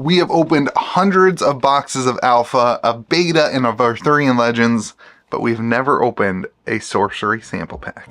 We have opened hundreds of boxes of alpha, a beta, and of Arthurian Legends, but we've never opened a Sorcery sample pack.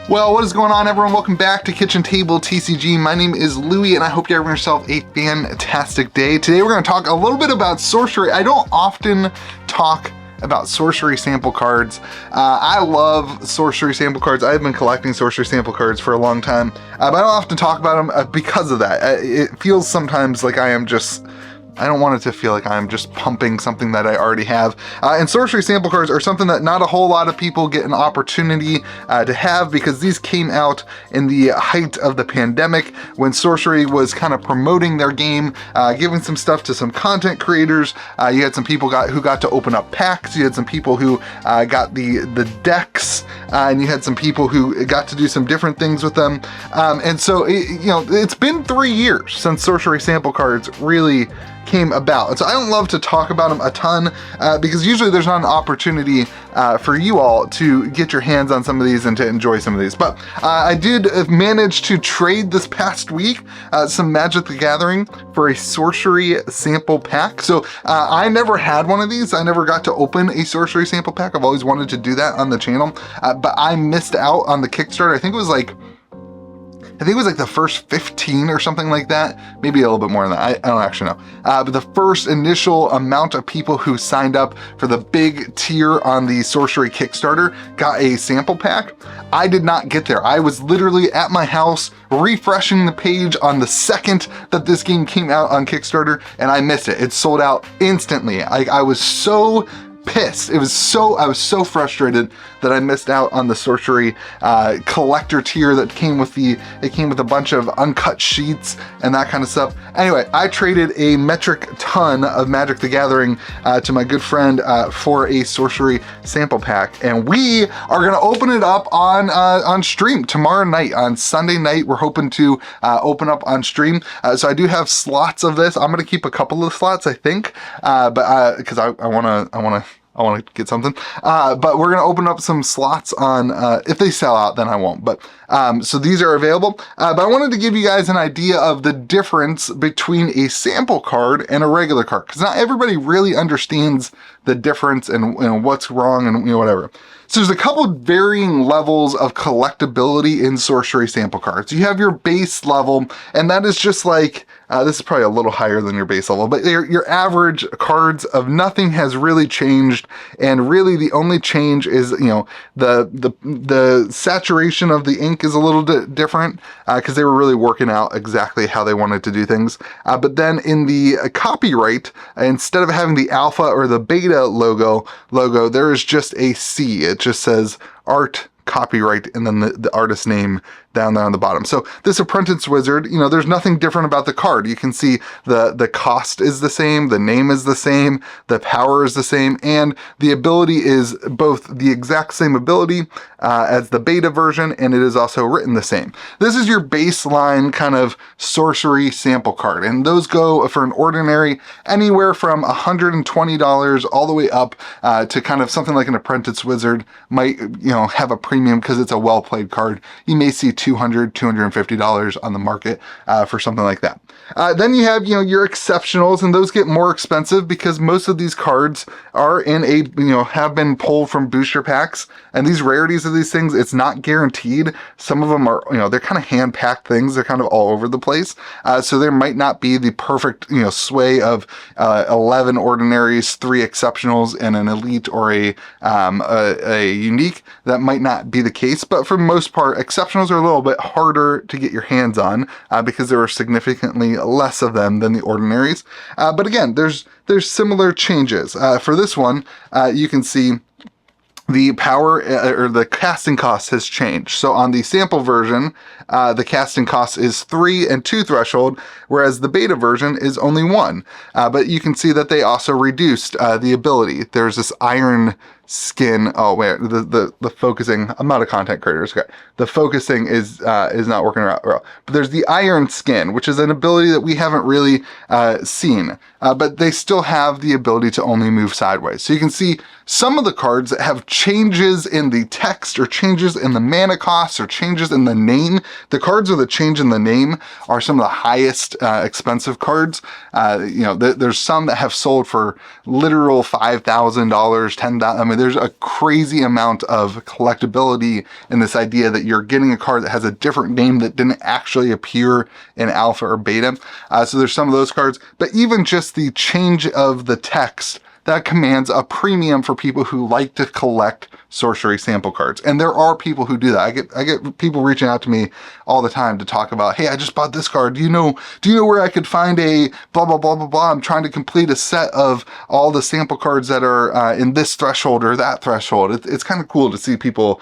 Well, what is going on, everyone? Welcome back to Kitchen Table TCG. My name is Louie, and I hope you're having yourself a fantastic day. Today we're going to talk a little bit about Sorcery. I don't often talk about Sorcery sample cards. I love Sorcery sample cards. I've been collecting Sorcery sample cards for a long time, but I don't often talk about them because of that. It feels sometimes like I don't want it to feel like I'm just pumping something that I already have. And Sorcery sample cards are something that not a whole lot of people get an opportunity to have, because these came out in the height of the pandemic when Sorcery was kind of promoting their game, giving some stuff to some content creators. You had some people who got to open up packs. You had some people who got the decks, and you had some people who got to do some different things with them. And so, it's been 3 years since Sorcery sample cards really came about. And so I don't love to talk about them a ton because usually there's not an opportunity for you all to get your hands on some of these and to enjoy some of these. But I did manage to trade this past week some Magicthegathering for a Sorcery sample pack. So I never had one of these. I never got to open a Sorcery sample pack. I've always wanted to do that on the channel, but I missed out on the Kickstarter. I think it was like the first 15 or something like that, maybe a little bit more than that, I don't actually know. But the first initial amount of people who signed up for the big tier on the Sorcery Kickstarter got a sample pack. I did not get there. I was literally at my house refreshing the page on the second that this game came out on Kickstarter, and I missed it. It sold out instantly. I was so pissed. I was so frustrated that I missed out on the Sorcery collector tier that came with a bunch of uncut sheets and that kind of stuff. Anyway, I traded a metric ton of Magic the Gathering to my good friend for a Sorcery sample pack, and we are gonna open it up on stream tomorrow night. On Sunday night, we're hoping to open up on stream. So I do have slots of this. I'm gonna keep a couple of slots, I think, but because I want to get something, but we're gonna open up some slots on, if they sell out, then I won't, but so these are available. But I wanted to give you guys an idea of the difference between a sample card and a regular card, because not everybody really understands the difference and what's wrong and whatever. So there's a couple varying levels of collectability in Sorcery sample cards. You have your base level, and that is just like, this is probably a little higher than your base level, but your average cards of nothing has really changed, and really the only change is, the saturation of the ink is a little bit different, because they were really working out exactly how they wanted to do things. But then in the copyright, instead of having the alpha or the beta logo, there is just a C. It just says art copyright and then the artist name down there on the bottom. So this Apprentice Wizard, there's nothing different about the card. You can see the cost is the same, the name is the same, the power is the same, and the ability is both the exact same ability as the beta version, and it is also written the same. This is your baseline kind of Sorcery sample card, and those go for an ordinary anywhere from $120 all the way up to kind of something like an Apprentice Wizard might have a premium because it's a well-played card. You may see $200, $250 on the market for something like that. Then you have, your exceptionals, and those get more expensive because most of these cards are in have been pulled from booster packs, and these rarities of these things, it's not guaranteed. Some of them are, they're kind of hand-packed things. They're kind of all over the place. So there might not be the perfect, sway of 11 ordinaries, 3 exceptionals, and an elite or a unique. That might not be the case, but for the most part, exceptionals are a little bit harder to get your hands on because there are significantly less of them than the ordinaries. But again, there's similar changes. For this one, you can see the power or the casting cost has changed. So on the sample version, the casting cost is 3 and 2 threshold, whereas the beta version is only 1. But you can see that they also reduced the ability. There's this iron skin. Oh wait, the focusing. I'm not a content creator. Okay. The focusing is not working out well. But there's the iron skin, which is an ability that we haven't really seen. But they still have the ability to only move sideways. So you can see some of the cards that have changes in the text or changes in the mana cost or changes in the name. The cards with a change in the name are some of the highest expensive cards. There's some that have sold for literal $5,000, $10,000. I mean, there's a crazy amount of collectability in this idea that you're getting a card that has a different name that didn't actually appear in alpha or beta. So there's some of those cards, but even just the change of the text, that commands a premium for people who like to collect sorcery sample cards. And there are people who do that. I get people reaching out to me all the time to talk about, hey, I just bought this card. Do you know where I could find a blah, blah, blah, blah, blah. I'm trying to complete a set of all the sample cards that are in this threshold or that threshold. It's kind of cool to see people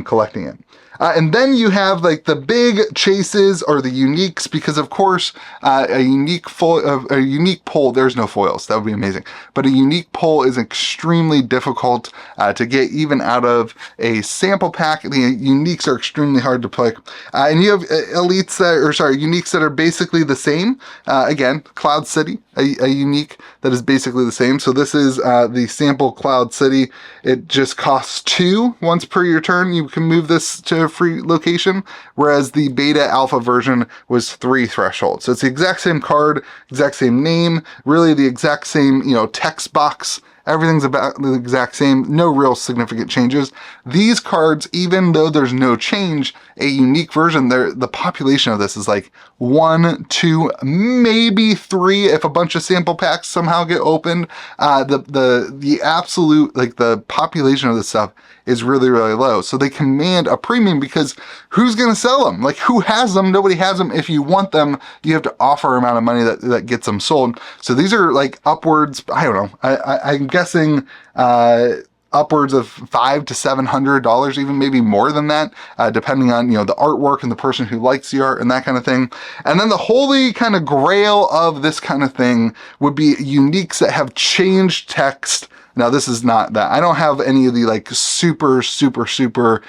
collecting it. And then you have like the big chases or the uniques, because of course a unique pull, there's no foils, that would be amazing, but a unique pull is extremely difficult to get even out of a sample pack. The uniques are extremely hard to pick, and you have uniques that are basically the same. Again, Cloud City, a unique that is basically the same. So this is the sample Cloud City. It just costs 2 once per your turn. You can move this to a free location, whereas the beta alpha version was 3 thresholds. So it's the exact same card, exact same name, really the exact same, text box. Everything's about the exact same, no real significant changes. These cards, even though there's no change, a unique version, the population of this is like 1, 2, maybe 3 if a bunch of sample packs somehow get opened. The absolute, like the population of this stuff is really, really low. So they command a premium because who's going to sell them? Like, who has them? Nobody has them. If you want them, you have to offer an amount of money that gets them sold. So these are like upwards, I don't know, I'm guessing upwards of $500 to $700, even maybe more than that, depending on, the artwork and the person who likes the art and that kind of thing. And then the holy kind of grail of this kind of thing would be uniques that have changed text. Now, this is not that. I don't have any of the like super, the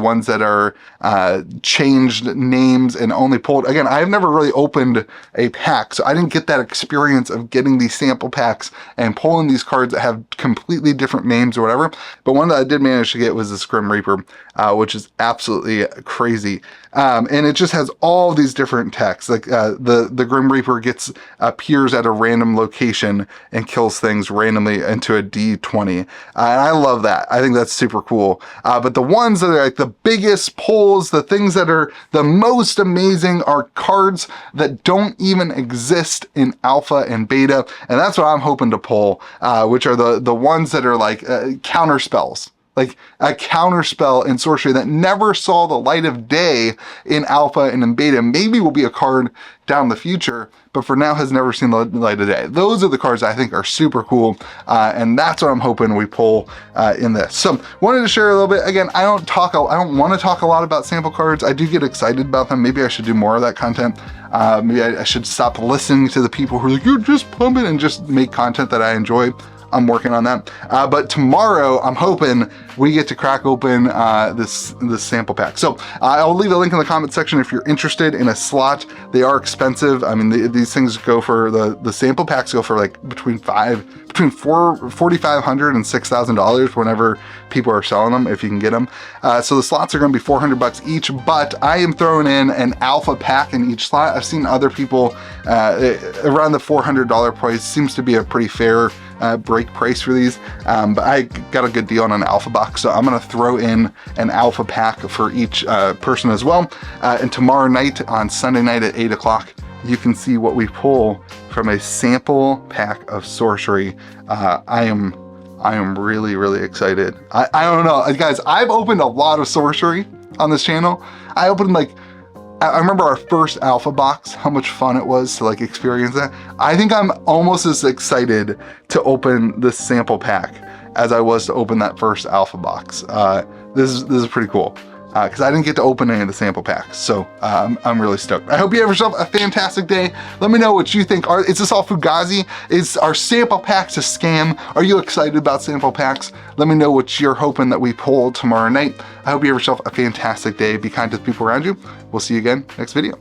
ones that are changed names and only pulled. Again, I've never really opened a pack, so I didn't get that experience of getting these sample packs and pulling these cards that have completely different names or whatever. But one that I did manage to get was this Grim Reaper, which is absolutely crazy. And it just has all these different texts. Like the Grim Reaper appears at a random location and kills things randomly into a D20. And I love that. I think that's super cool. But the ones that are like the biggest pulls, the things that are the most amazing are cards that don't even exist in alpha and beta. And that's what I'm hoping to pull, which are the ones that are like counter spells. Like a counterspell in sorcery that never saw the light of day in alpha and in beta. Maybe will be a card down the future, but for now has never seen the light of day. Those are the cards I think are super cool, and that's what I'm hoping we pull in this. So wanted to share a little bit. Again, I don't want to talk a lot about sample cards. I do get excited about them. Maybe I should do more of that content. Maybe I should stop listening to the people who are like, you're just pumping, and just make content that I enjoy. I'm working on that. But tomorrow, I'm hoping we get to crack open this sample pack. So I'll leave a link in the comment section if you're interested in a slot. They are expensive. I mean, these things go for, the sample packs go for like between $4,500 and $6,000 whenever people are selling them, if you can get them. So the slots are gonna be $400 each, but I am throwing in an alpha pack in each slot. I've seen other people around the $400 price. Seems to be a pretty fair break price for these, but I got a good deal on an alpha box, so I'm gonna throw in an alpha pack for each person as well. And tomorrow night, on Sunday night at 8 o'clock, you can see what we pull from a sample pack of sorcery. I am really, really excited. I don't know, guys, I've opened a lot of sorcery on this channel. I opened I remember our first alpha box, how much fun it was to like experience that. I think I'm almost as excited to open this sample pack as I was to open that first alpha box. This is pretty cool. because I didn't get to open any of the sample packs. So I'm really stoked. I hope you have yourself a fantastic day. Let me know what you think. Is this all Fugazi? Is our sample packs a scam? Are you excited about sample packs? Let me know what you're hoping that we pull tomorrow night. I hope you have yourself a fantastic day. Be kind to the people around you. We'll see you again next video.